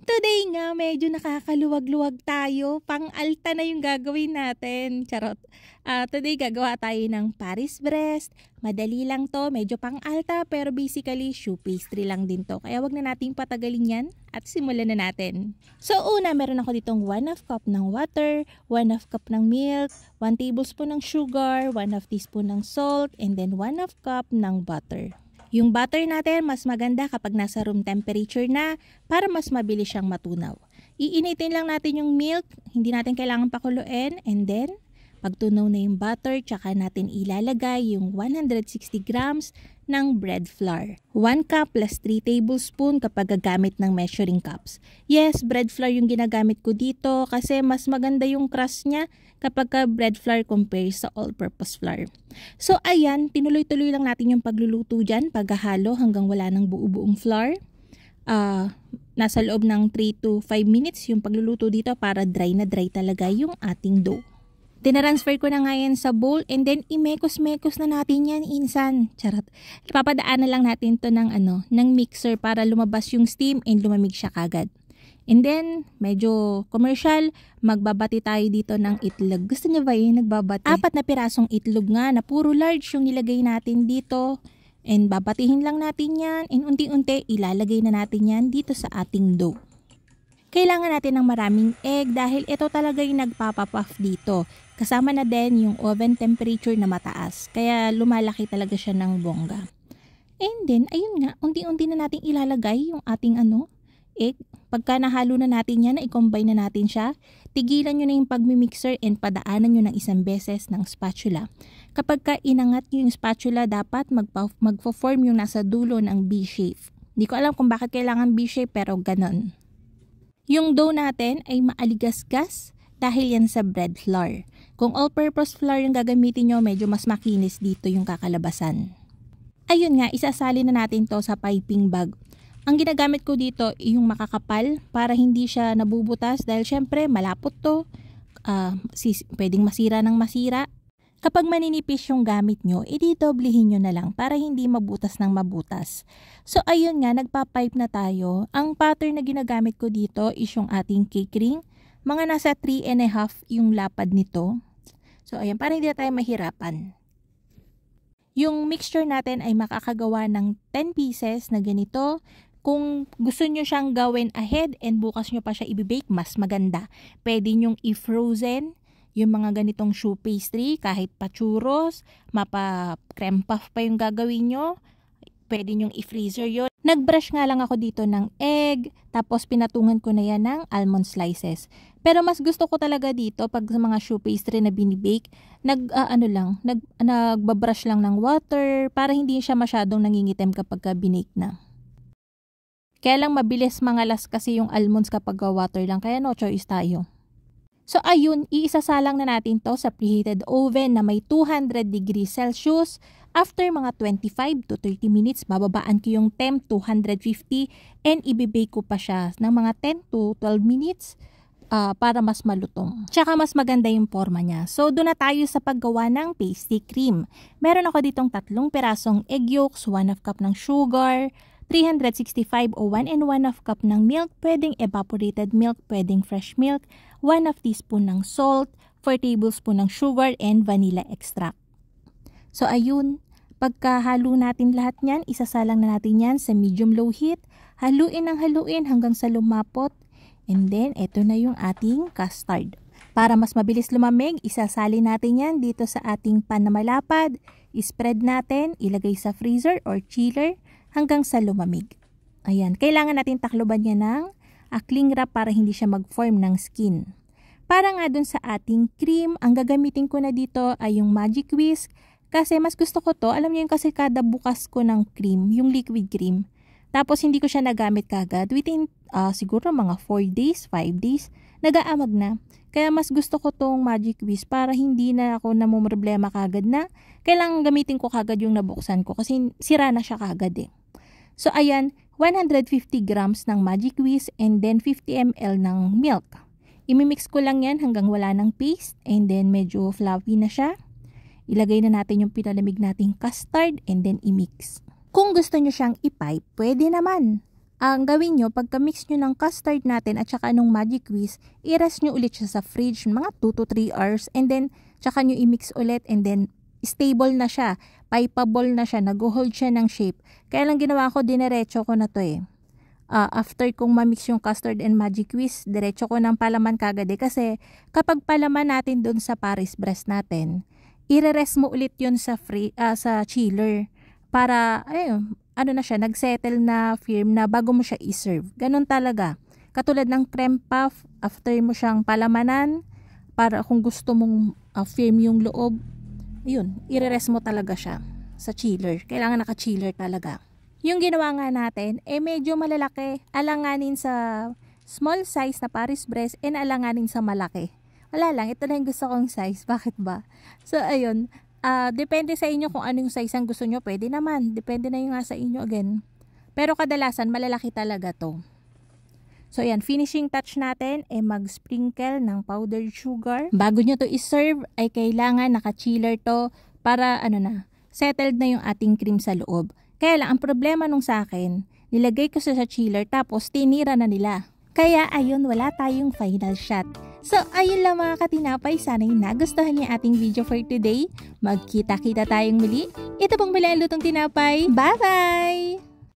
Today nga medyo nakakaluwag-luwag tayo, pang-alta na yung gagawin natin, charot. Today gagawa tayo ng Paris breast, madali lang to, medyo pang-alta pero basically shoe pastry lang din to. Kaya wag na nating patagalin yan at simulan na natin. So una, meron ako ditong 1/2 cup ng water, 1/2 cup ng milk, 1 tablespoon ng sugar, 1/2 teaspoon ng salt, and then 1/2 cup ng butter. Yung butter natin, mas maganda kapag nasa room temperature na para mas mabilis siyang matunaw. Iinitin lang natin yung milk, hindi natin kailangan pakuluin, and then pagtunaw na yung butter, tsaka natin ilalagay yung 160 grams ng bread flour. 1 cup plus 3 tablespoon kapag gagamit ng measuring cups. Yes, bread flour yung ginagamit ko dito kasi mas maganda yung crust niya kapag bread flour compares sa all-purpose flour. So ayan, tinuloy-tuloy lang natin yung pagluluto dyan, paghahalo hanggang wala ng buo-buong flour. Nasa loob ng 3 to 5 minutes yung pagluluto dito para dry na dry talaga yung ating dough. Tinransfer ko na nga yan sa bowl and then imekos-mekos na natin yan insan. Charot. Ipapadaan na lang natin to ng mixer para lumabas yung steam and lumamig siya kagad. And then, medyo commercial, magbabati tayo dito ng itlog. Gusto niyo ba yun? Nagbabati? 4 na pirasong itlog nga na puro large yung nilagay natin dito. And babatihin lang natin yan and unti-unti ilalagay na natin yan dito sa ating dough. Kailangan natin ng maraming egg dahil ito talaga yung nagpapapuff dito. Kasama na din yung oven temperature na mataas. Kaya lumalaki talaga siya ng bongga. And then, ayun nga, unti-unti na natin ilalagay yung ating egg. Pagka nahalo na natin yan, i-combine na natin siya. Tigilan nyo na yung pagmimixer and padaanan nyo ng isang beses ng spatula. Kapag ka inangat nyo yung spatula, dapat magpo-form yung nasa dulo ng B-shape. Hindi ko alam kung bakit kailangan B-shape pero ganon. Yung dough natin ay maaligasgas dahil yan sa bread flour. Kung all-purpose flour yung gagamitin nyo, medyo mas makinis dito yung kakalabasan. Ayun nga, isasali na natin to sa piping bag. Ang ginagamit ko dito ay yung makakapal para hindi siya nabubutas dahil syempre malapot to. Pwedeng masira ng masira. Kapag maninipis yung gamit nyo, i-doublehin nyo na lang para hindi mabutas ng mabutas. So ayun nga, nagpa-pipe na tayo. Ang pattern na ginagamit ko dito is yung ating cake ring. Mga nasa 3.5 yung lapad nito. So ayan, para hindi na tayo mahirapan. Yung mixture natin ay makakagawa ng 10 pieces na ganito. Kung gusto nyo siyang gawin ahead and bukas nyo pa siya i-bake, mas maganda. Pwede nyong i-frozen yung mga ganitong shoe pastry, kahit pa churros, mapa-creme puff pa yung gagawin nyo, pwede nyong i-freezer yun. Nag-brush nga lang ako dito ng egg, tapos pinatungan ko na yan ng almond slices. Pero mas gusto ko talaga dito, pag sa mga shoe pastry na binibake, nagbabrush lang ng water, para hindi siya masyadong nangingitim kapag binake na. Kaya lang mabilis mangalas kasi yung almonds kapag water lang, kaya no choice tayo. So ayun, iisasalang na natin to sa preheated oven na may 200 degrees Celsius. After mga 25 to 30 minutes, bababaan ko yung temp 250 and ibibake ko pa siya ng mga 10 to 12 minutes para mas malutong. Tsaka mas maganda yung forma niya. So doon na tayo sa paggawa ng pasty cream. Meron ako ditong 3 pirasong egg yolks, 1/2 cup ng sugar, 365 o 1 1/2 cup ng milk, pwedeng evaporated milk, pwedeng fresh milk, 1/2 teaspoon ng salt, 4 tablespoon ng sugar, and vanilla extract. So ayun, pagkahalo natin lahat niyan, isasalang na natin yan sa medium-low heat, haluin ng haluin hanggang sa lumapot, and then ito na yung ating custard. Para mas mabilis lumamig, isasali natin yan dito sa ating pan na malapad, ispread natin, ilagay sa freezer or chiller, hanggang sa lumamig. Ayan, kailangan natin takloban niya ng cling wrap para hindi siya mag-form ng skin. Para nga dun sa ating cream, ang gagamitin ko na dito ay yung Magic Whisk. Kasi mas gusto ko to, alam niyo yung kasi kada bukas ko ng cream, yung liquid cream. Tapos hindi ko siya nagamit kagad. Within siguro mga 4 days, 5 days, nag-aamag na. Kaya mas gusto ko tong Magic Whisk para hindi na ako namumroblema kagad na kailangan gamitin ko kagad yung nabuksan ko kasi sira na siya kagad eh. So ayan, 150 grams ng Magic Whisk and then 50 ml ng milk. Imimix ko lang yan hanggang wala ng paste and then medyo fluffy na siya. Ilagay na natin yung pinalamig nating custard and then imix. Kung gusto nyo siyang i-pipe, pwede naman. Ang gawin nyo, pagka-mix nyo ng custard natin at saka nung Magic Whisk, i-rest nyo ulit siya sa fridge, mga 2 to 3 hours. And then, tsaka nyo i-mix ulit and then, stable na siya, pipeable na siya, nag-hold siya ng shape. Kaya lang ginawa ko, dinerecho ko na to after kong ma-mix yung custard and Magic Whisk, diretso ko ng palaman kagad kasi kapag palaman natin dun sa Paris breast natin, i-rest mo ulit yun sa chiller para, ayun, na siya, nagsettle na firm na bago mo siya i-serve. Ganun talaga. Katulad ng creme puff, after mo siyang palamanan, para kung gusto mong firm yung loob, yun, i-rest mo talaga siya sa chiller. Kailangan naka-chiller talaga. Yung ginawa nga natin, medyo malalaki. Alanganin sa small size na Paris breast and alanganin sa malaki. Wala lang, ito na yung gusto kong size. Bakit ba? So, ayun. Depende sa inyo kung anong size ang gusto nyo. Pwede naman. Depende na yung nga sa inyo again. Pero kadalasan, malalaki talaga to. So, ayan. Finishing touch natin, mag-sprinkle ng powdered sugar. Bago nyo to iserve, ay kailangan naka-chiller to para, settled na yung ating cream sa loob. Kaya lang, ang problema nung sa akin, nilagay ko sa chiller tapos tinira na nila. Kaya ayun, wala tayong final shot. So ayun lang mga katinapay, sana'y nagustuhan niyo ating video for today. Magkita-kita tayong muli. Ito pong muli ang lutong tinapay. Bye-bye!